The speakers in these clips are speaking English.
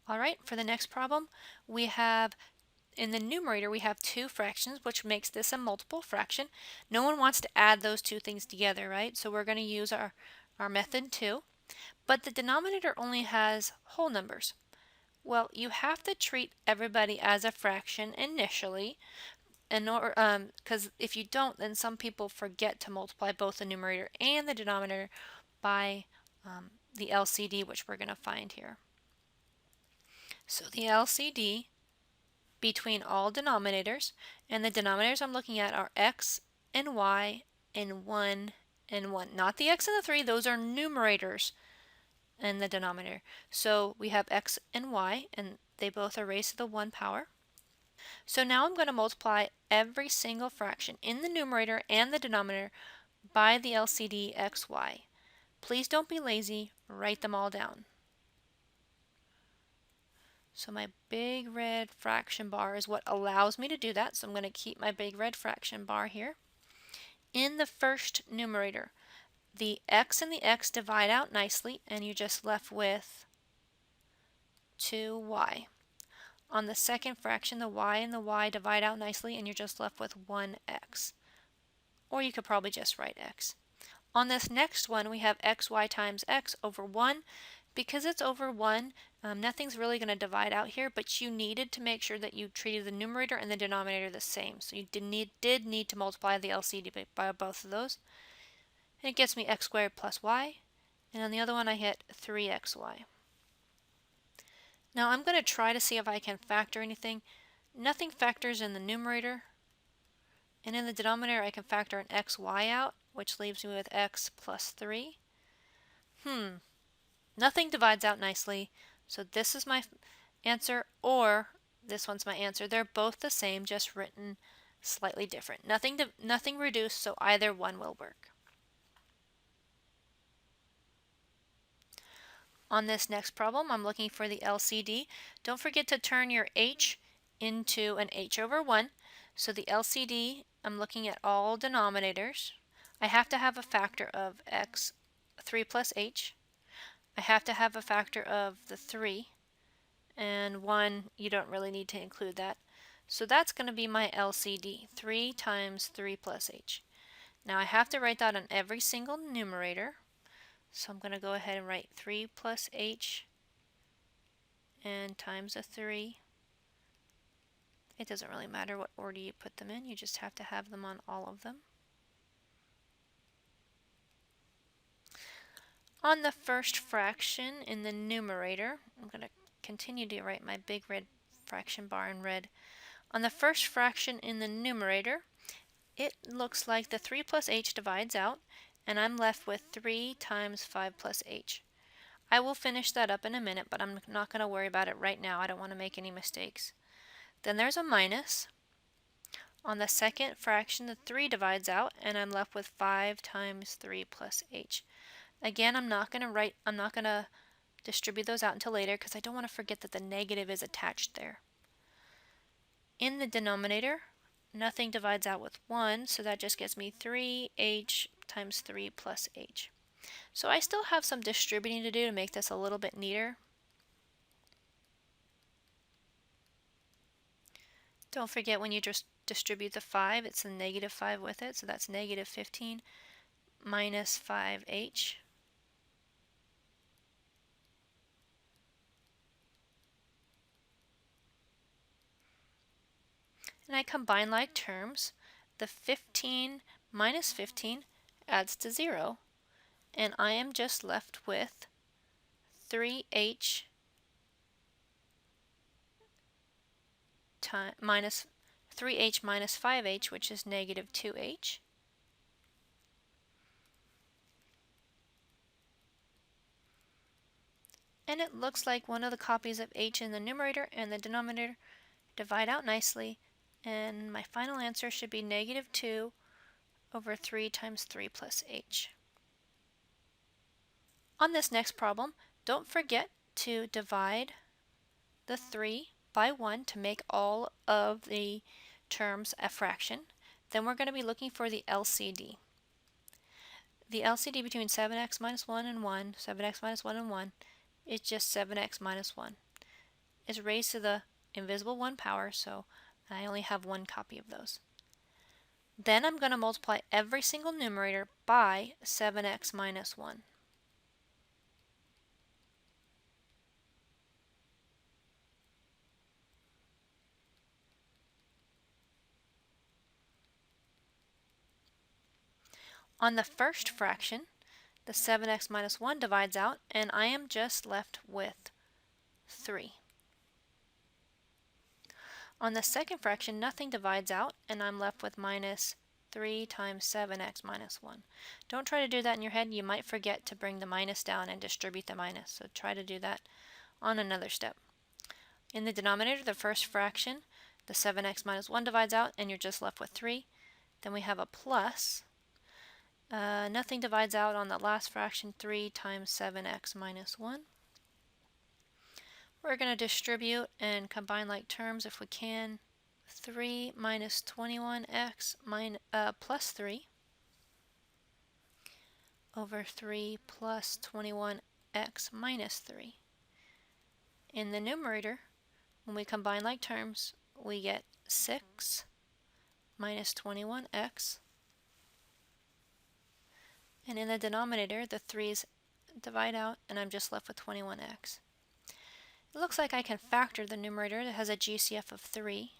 All right, for the next problem, we have in the numerator we have two fractions, which makes this a multiple fraction. No one wants to add those two things together, right? So we're going to use our method 2. But the denominator only has whole numbers. Well, you have to treat everybody as a fraction initially, because if you don't, then some people forget to multiply both the numerator and the denominator by the LCD, which we're going to find here. So the LCD between all denominators, and the denominators I'm looking at are x and y and 1 and 1. Not the x and the 3, those are numerators in the denominator. So we have x and y, and they both are raised to the 1 power. So now I'm going to multiply every single fraction in the numerator and the denominator by the LCD xy. Please don't be lazy, write them all down. So my big red fraction bar is what allows me to do that. So I'm going to keep my big red fraction bar here. In the first numerator, the x and the x divide out nicely, and you're just left with 2y. On the second fraction, the y and the y divide out nicely, and you're just left with 1x. Or you could probably just write x. On this next one, we have xy times x over 1. Because it's over 1, nothing's really going to divide out here, but you needed to make sure that you treated the numerator and the denominator the same. So you did need to multiply the LCD by both of those. And it gets me x squared plus y. And on the other one, I hit 3xy. Now I'm going to try to see if I can factor anything. Nothing factors in the numerator. And in the denominator, I can factor an xy out, which leaves me with x plus 3. Nothing divides out nicely, so this is my answer, or this one's my answer. They're both the same, just written slightly different. Nothing reduced, so either one will work. On this next problem, I'm looking for the LCD. Don't forget to turn your h into an h over 1. So the LCD, I'm looking at all denominators. I have to have a factor of x, 3 plus h. I have to have a factor of the 3, and 1, you don't really need to include that. So that's going to be my LCD, 3 times 3 plus h. Now I have to write that on every single numerator. So I'm going to go ahead and write 3 plus h and times a 3. It doesn't really matter what order you put them in, you just have to have them on all of them. On the first fraction in the numerator, I'm going to continue to write my big red fraction bar in red. On the first fraction in the numerator, it looks like the 3 plus h divides out, and I'm left with 3 times 5 plus h. I will finish that up in a minute, but I'm not going to worry about it right now. I don't want to make any mistakes. Then there's a minus. On the second fraction, the 3 divides out, and I'm left with 5 times 3 plus h. Again, I'm not going to distribute those out until later because I don't want to forget that the negative is attached there. In the denominator, nothing divides out with 1, so that just gives me 3h times 3 plus h. So I still have some distributing to do to make this a little bit neater. Don't forget when you just distribute the 5, it's a negative 5 with it, so that's negative 15 minus 5h. And I combine like terms. The 15 minus 15 adds to 0, and I am just left with 3h minus 3h minus 5h, which is negative 2h. And it looks like one of the copies of h in the numerator and the denominator divide out nicely, and my final answer should be negative 2 over 3 times 3 plus h. On this next problem, don't forget to divide the 3 by 1 to make all of the terms a fraction. Then we're going to be looking for the LCD. The LCD between 7x minus 1 and 1, 7x minus 1 and 1, is just 7x minus 1. is raised to the invisible 1 power, so I only have one copy of those. Then I'm going to multiply every single numerator by 7x minus 1. On the first fraction, the 7x minus 1 divides out, and I am just left with 3. On the second fraction, nothing divides out, and I'm left with minus 3 times 7x minus 1. Don't try to do that in your head. You might forget to bring the minus down and distribute the minus, so try to do that on another step. In the denominator, the first fraction, the 7x minus 1 divides out, and you're just left with 3. Then we have a plus. Nothing divides out on the last fraction, 3 times 7x minus 1. We're going to distribute and combine like terms if we can. 3 minus 21x plus 3 over 3 plus 21x minus 3. In the numerator, when we combine like terms, we get 6 minus 21x. And in the denominator, the 3's divide out, and I'm just left with 21x. It looks like I can factor the numerator that has a GCF of 3.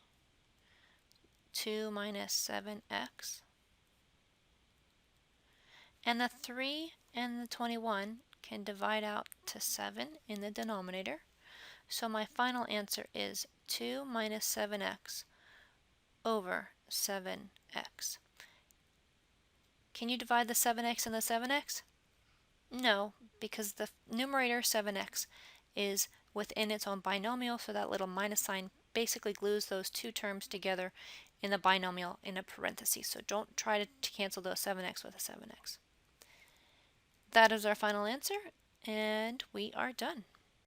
2 minus 7x. And the 3 and the 21 can divide out to 7 in the denominator. So my final answer is 2 minus 7x over 7x. Can you divide the 7x and the 7x? No, because the numerator 7x is within its own binomial, so that little minus sign basically glues those two terms together in the binomial in a parenthesis. So don't try to cancel those 7x with a 7x. That is our final answer, and we are done.